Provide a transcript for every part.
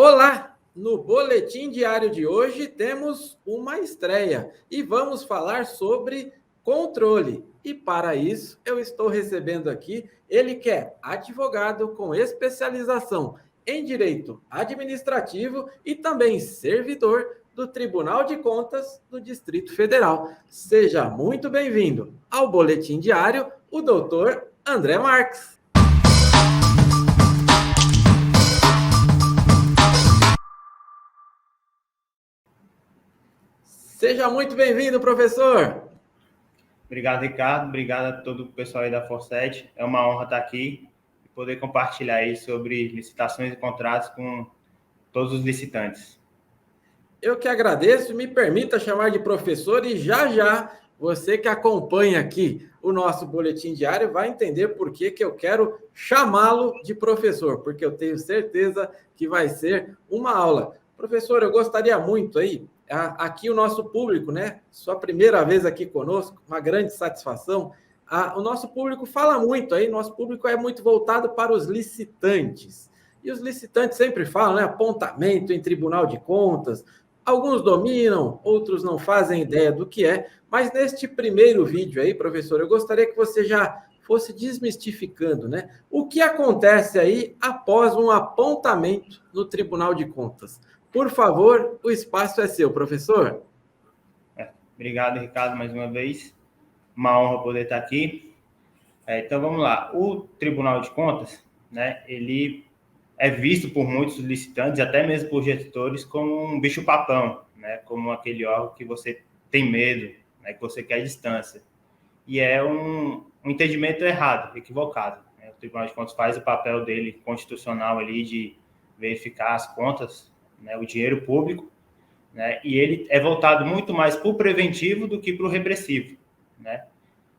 Olá! No Boletim Diário de hoje temos uma estreia e vamos falar sobre controle. E para isso eu estou recebendo aqui ele que é advogado com especialização em direito administrativo e também servidor do Tribunal de Contas do Distrito Federal. Seja muito bem-vindo ao Boletim Diário, o doutor André Marques. Seja muito bem-vindo, professor. Obrigado, Ricardo. Obrigado a todo o pessoal aí da Forset. É uma honra estar aqui e poder compartilhar aí sobre licitações e contratos com todos os licitantes. Eu que agradeço, me permita chamar de professor e já você que acompanha aqui o nosso boletim diário vai entender por que eu quero chamá-lo de professor, porque eu tenho certeza que vai ser uma aula. Professor, eu gostaria muito aí, aqui o nosso público, né? Sua primeira vez aqui conosco, uma grande satisfação. O nosso público fala muito aí, nosso público é muito voltado para os licitantes. E os licitantes sempre falam, né? Apontamento em tribunal de contas. Alguns dominam, outros não fazem ideia do que é, mas neste primeiro vídeo aí, professor, eu gostaria que você já fosse desmistificando, né? O que acontece aí após um apontamento no Tribunal de Contas? Por favor, o espaço é seu, professor. Obrigado, Ricardo, mais uma vez. Uma honra poder estar aqui. Então, vamos lá. O Tribunal de Contas, né, ele é visto por muitos licitantes, até mesmo por gestores, como um bicho-papão, né, como aquele órgão que você tem medo, né, que você quer distância. E é um entendimento errado, equivocado. Né? O Tribunal de Contas faz o papel dele constitucional ali de verificar as contas, né, o dinheiro público, né, e ele é voltado muito mais para o preventivo do que para o repressivo, né?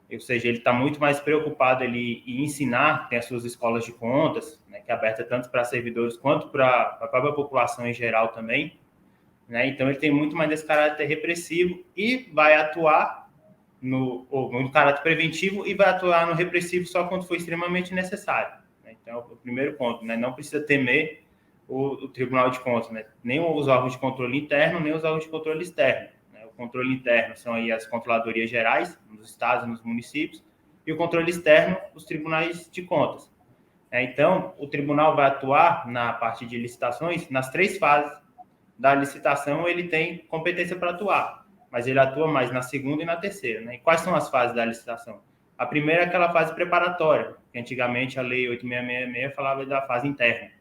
Ou seja, ele está muito mais preocupado ali em ensinar, tem as suas escolas de contas, né, que é aberta tanto para servidores quanto para a própria população em geral também, né? Então ele tem muito mais esse caráter repressivo e vai atuar no caráter preventivo e vai atuar no repressivo só quando for extremamente necessário. Né? Então, o primeiro ponto, né? Não precisa temer o Tribunal de Contas, né? Nem os órgãos de controle interno, nem os órgãos de controle externo. Né? O controle interno são aí as controladorias gerais, nos estados e nos municípios, e o controle externo, os tribunais de contas. Então, o tribunal vai atuar na parte de licitações, nas 3 fases da licitação, ele tem competência para atuar, mas ele atua mais na segunda e na terceira. Né? E quais são as fases da licitação? A primeira é aquela fase preparatória, que antigamente a Lei 8666 falava da fase interna,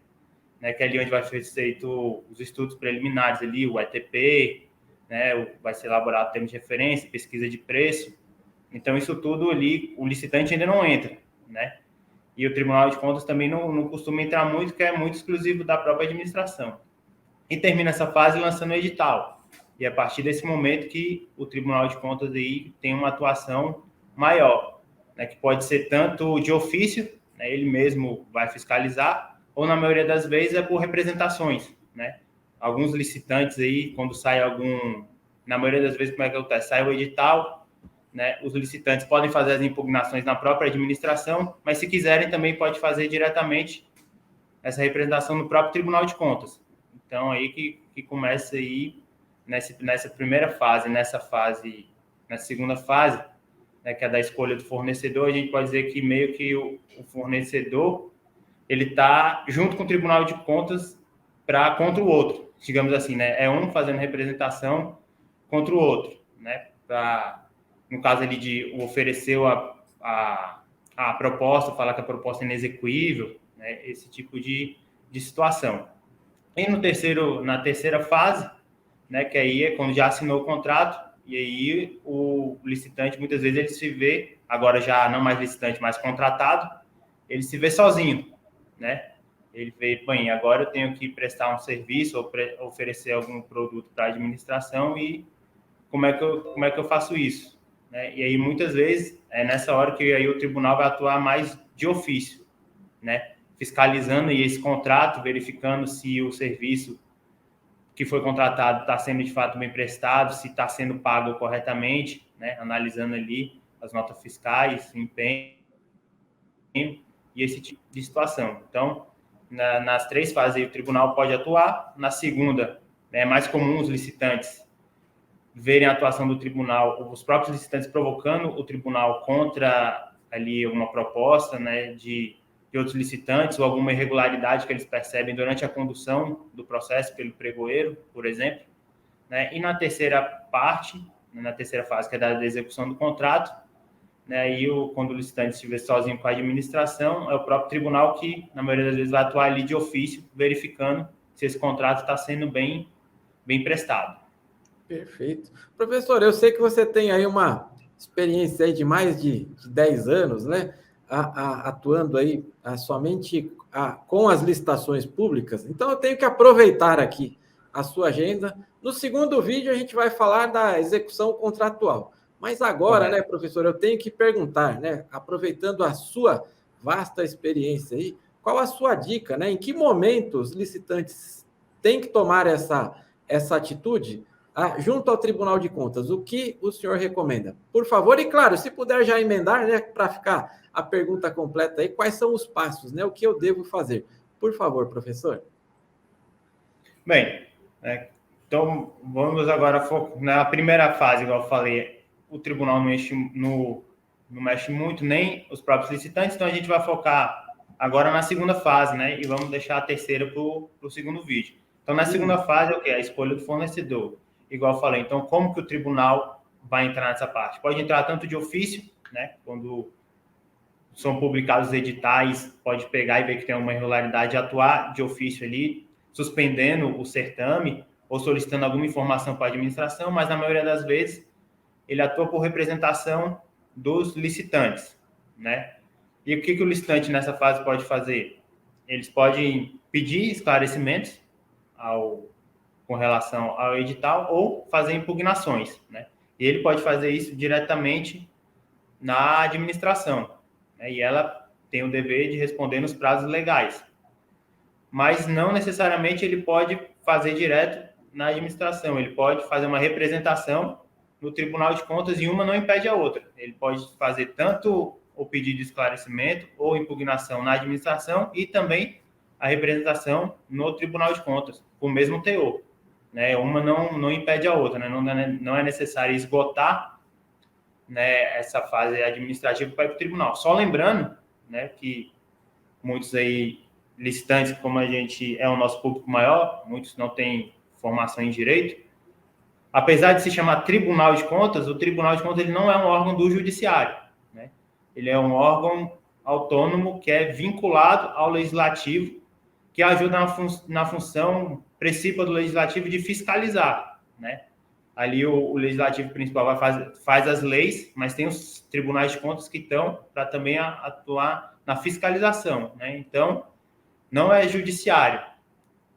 né? Que é ali onde vai ser feito os estudos preliminares, ali, o ETP, né? Vai ser elaborado termos de referência, pesquisa de preço. Então, isso tudo ali, o licitante ainda não entra, né? E o Tribunal de Contas também não costuma entrar muito, que é muito exclusivo da própria administração. E termina essa fase lançando o edital. E é a partir desse momento que o Tribunal de Contas aí tem uma atuação maior, né, que pode ser tanto de ofício, né, ele mesmo vai fiscalizar, ou na maioria das vezes é por representações, né? Alguns licitantes aí, quando sai na maioria das vezes, como é que acontece? Sai o edital, né? Os licitantes podem fazer as impugnações na própria administração, mas se quiserem também pode fazer diretamente essa representação no próprio Tribunal de Contas. Então, aí que começa aí, nessa primeira fase, nessa segunda fase, né, que é da escolha do fornecedor, a gente pode dizer que meio que o fornecedor, ele está junto com o Tribunal de Contas contra o outro, digamos assim, né? É um fazendo representação contra o outro, né? No caso ali de oferecer a proposta, falar que a proposta é inexequível, né? Esse tipo de situação. E na terceira fase, né, que aí é quando já assinou o contrato, e aí o licitante, muitas vezes, ele se vê, agora já não mais licitante, mas contratado, ele se vê sozinho, né? Ele vê, bem, agora eu tenho que prestar um serviço ou oferecer algum produto para a administração e como é que eu faço isso? Né? E aí, muitas vezes, é nessa hora que aí o tribunal vai atuar mais de ofício, né? Fiscalizando aí esse contrato, verificando se o serviço que foi contratado está sendo de fato bem prestado, se está sendo pago corretamente, né? Analisando ali as notas fiscais, empenho e esse tipo de situação. Então, nas 3 fases o tribunal pode atuar. Na segunda, é mais comum os licitantes verem a atuação do tribunal, os próprios licitantes provocando o tribunal contra ali uma proposta, né, de outros licitantes ou alguma irregularidade que eles percebem durante a condução do processo pelo pregoeiro, por exemplo, né? E na terceira parte, na terceira fase, que é da execução do contrato, né, e quando o licitante estiver sozinho com a administração, é o próprio tribunal que, na maioria das vezes, vai atuar ali de ofício, verificando se esse contrato está sendo bem prestado. Perfeito. Professor, eu sei que você tem aí uma experiência aí de mais de 10 anos, né? Atuando aí somente com as licitações públicas. Então, eu tenho que aproveitar aqui a sua agenda. No segundo vídeo, a gente vai falar da execução contratual. Mas agora, né, professor, eu tenho que perguntar, né? Aproveitando a sua vasta experiência aí, qual a sua dica, né? Em que momento os licitantes têm que tomar essa atitude? Junto ao Tribunal de Contas, o que o senhor recomenda? Por favor, e claro, se puder já emendar, né, para ficar a pergunta completa aí, quais são os passos, né, o que eu devo fazer? Por favor, professor. Bem, então vamos agora focar na primeira fase, igual eu falei, o tribunal não mexe muito, nem os próprios licitantes, então a gente vai focar agora na segunda fase, né, e vamos deixar a terceira para o segundo vídeo. Então, na segunda fase, é o quê? A escolha do fornecedor. Igual eu falei, então, como que o tribunal vai entrar nessa parte? Pode entrar tanto de ofício, né? Quando são publicados editais, pode pegar e ver que tem uma irregularidade, atuar de ofício ali, suspendendo o certame ou solicitando alguma informação para a administração, mas na maioria das vezes ele atua por representação dos licitantes, né? E o que o licitante nessa fase pode fazer? Eles podem pedir esclarecimentos com relação ao edital ou fazer impugnações, né? E ele pode fazer isso diretamente na administração, né? E ela tem o dever de responder nos prazos legais. Mas não necessariamente ele pode fazer direto na administração, ele pode fazer uma representação no Tribunal de Contas e uma não impede a outra. Ele pode fazer tanto o pedido de esclarecimento ou impugnação na administração e também a representação no Tribunal de Contas, com o mesmo teor. Né? Uma não impede a outra, né? Não é necessário esgotar, né, essa fase administrativa para ir para o tribunal. Só lembrando, né, que muitos aí licitantes, como a gente é o nosso público maior, muitos não têm formação em direito, apesar de se chamar Tribunal de Contas, o Tribunal de Contas ele não é um órgão do judiciário, né? Ele é um órgão autônomo que é vinculado ao legislativo, que ajuda na função principal do legislativo de fiscalizar, né? Ali o legislativo principal faz as leis, mas tem os tribunais de contas que estão para também atuar na fiscalização, né? Então, não é judiciário,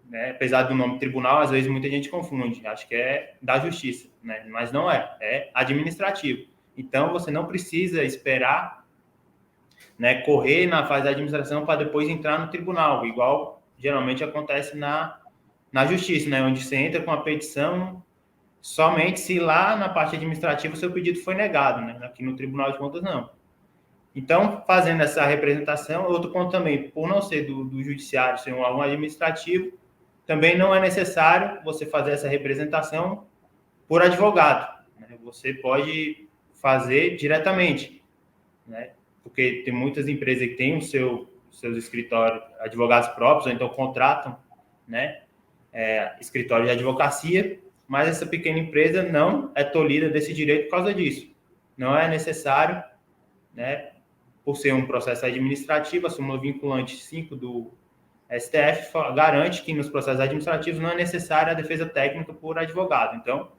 né? Apesar do nome tribunal, às vezes muita gente confunde, acho que é da justiça, né? Mas não é administrativo. Então, você não precisa esperar, né, correr na fase da administração para depois entrar no tribunal, igual geralmente acontece na justiça, né? Onde você entra com a petição somente se lá na parte administrativa o seu pedido foi negado, né? Aqui no Tribunal de Contas, não. Então, fazendo essa representação, outro ponto também, por não ser do judiciário, ser um órgão administrativo, também não é necessário você fazer essa representação por advogado, né? Você pode fazer diretamente, né? Porque tem muitas empresas que têm seus escritórios, advogados próprios, ou então contratam, né, escritório de advocacia, mas essa pequena empresa não é tolhida desse direito por causa disso. Não é necessário, né, por ser um processo administrativo, a súmula vinculante 5 do STF garante que nos processos administrativos não é necessária a defesa técnica por advogado. Então,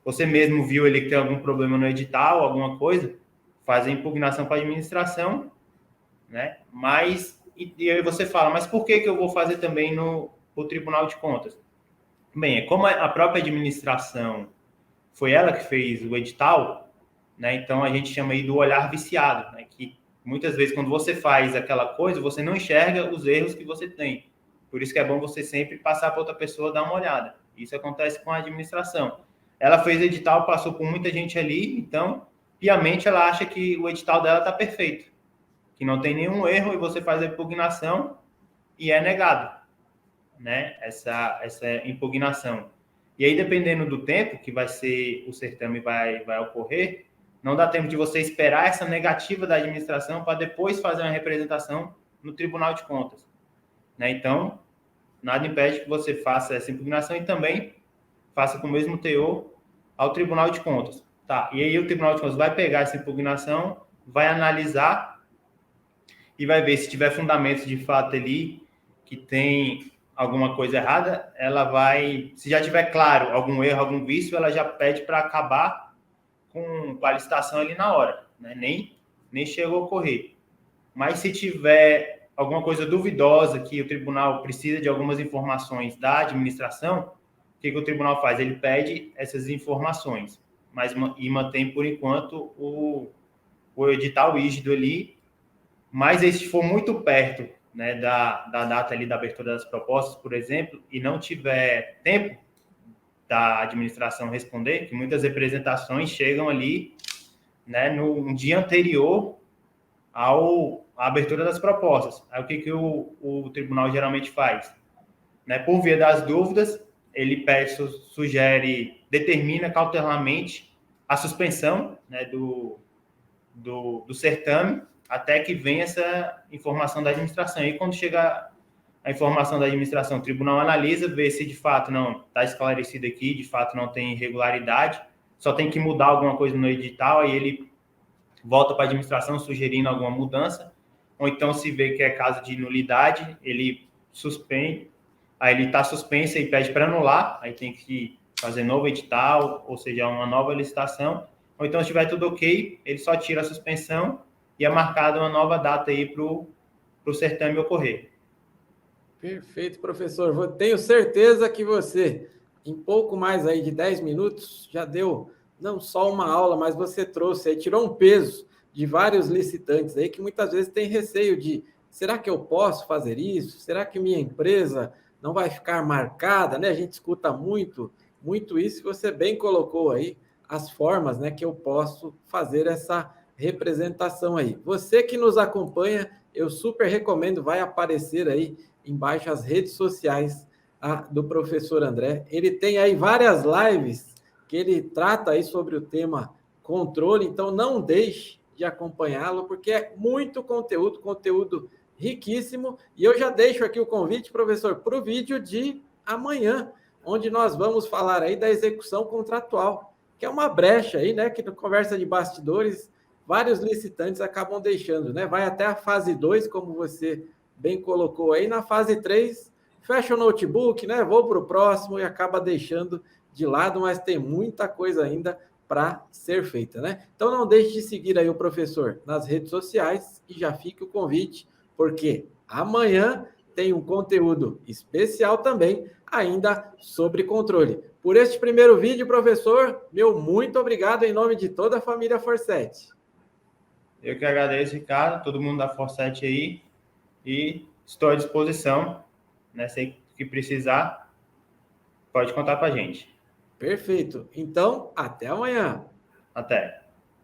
você mesmo viu ele que tem algum problema no edital, alguma coisa, faz a impugnação para a administração, né? Mas, e aí você fala, mas por que eu vou fazer também no Tribunal de Contas? Bem, como a própria administração foi ela que fez o edital, né? Então a gente chama aí do olhar viciado, né? Que muitas vezes quando você faz aquela coisa, você não enxerga os erros que você tem. Por isso que é bom você sempre passar para outra pessoa dar uma olhada. Isso acontece com a administração. Ela fez o edital, passou por muita gente ali, então, piamente, ela acha que o edital dela está perfeito, que não tem nenhum erro, e você faz a impugnação, e é negado, né, essa impugnação. E aí, dependendo do tempo que vai ser o certame vai ocorrer, não dá tempo de você esperar essa negativa da administração para depois fazer uma representação no Tribunal de Contas, né? Então, nada impede que você faça essa impugnação e também faça com o mesmo teor ao Tribunal de Contas. Tá, e aí o Tribunal de Contas vai pegar essa impugnação, vai analisar e vai ver se tiver fundamentos de fato ali que tem alguma coisa errada, ela vai, se já tiver claro algum erro, algum vício, ela já pede para acabar com a licitação ali na hora, né? Nem chegou a ocorrer. Mas se tiver alguma coisa duvidosa, que o tribunal precisa de algumas informações da administração, o que o tribunal faz? Ele pede essas informações, e mantém, por enquanto, o edital rígido ali, mas se for muito perto, né, da data ali da abertura das propostas, por exemplo, e não tiver tempo da administração responder, que muitas representações chegam ali, né, no dia anterior à abertura das propostas. Aí o que o tribunal geralmente faz? Né, por via das dúvidas, ele determina cautelarmente a suspensão, né, do certame, até que venha essa informação da administração. E quando chega a informação da administração, o tribunal analisa, vê se de fato não está esclarecido aqui, de fato não tem irregularidade, só tem que mudar alguma coisa no edital, aí ele volta para a administração sugerindo alguma mudança, ou então se vê que é caso de nulidade, ele suspende, aí ele está suspenso e pede para anular, aí tem que fazer novo edital, ou seja, uma nova licitação, ou então se tiver tudo ok, ele só tira a suspensão e é marcada uma nova data aí para o certame ocorrer. Perfeito, professor. Tenho certeza que você, em pouco mais aí de 10 minutos, já deu não só uma aula, mas você trouxe aí, tirou um peso de vários licitantes aí que muitas vezes tem receio de, será que eu posso fazer isso? Será que minha empresa não vai ficar marcada, né? A gente escuta muito isso, e você bem colocou aí as formas, né, que eu posso fazer essa representação aí. Você que nos acompanha, eu super recomendo, vai aparecer aí embaixo as redes sociais do professor André. Ele tem aí várias lives que ele trata aí sobre o tema controle, então não deixe de acompanhá-lo, porque é muito conteúdo riquíssimo. E eu já deixo aqui o convite, professor, para o vídeo de amanhã, onde nós vamos falar aí da execução contratual, que é uma brecha aí, né, que na conversa de bastidores, vários licitantes acabam deixando, né? Vai até a fase 2, como você bem colocou aí, na fase 3, fecha o notebook, né? Vou para o próximo e acaba deixando de lado, mas tem muita coisa ainda para ser feita, né? Então não deixe de seguir aí o professor nas redes sociais e já fica o convite, porque amanhã tem um conteúdo especial também, ainda sobre controle. Por este primeiro vídeo, professor, meu muito obrigado em nome de toda a família Forset. Eu que agradeço, Ricardo, todo mundo da Forset aí, e estou à disposição, né? Sei que precisar, pode contar com a gente. Perfeito. Então, até amanhã. Até.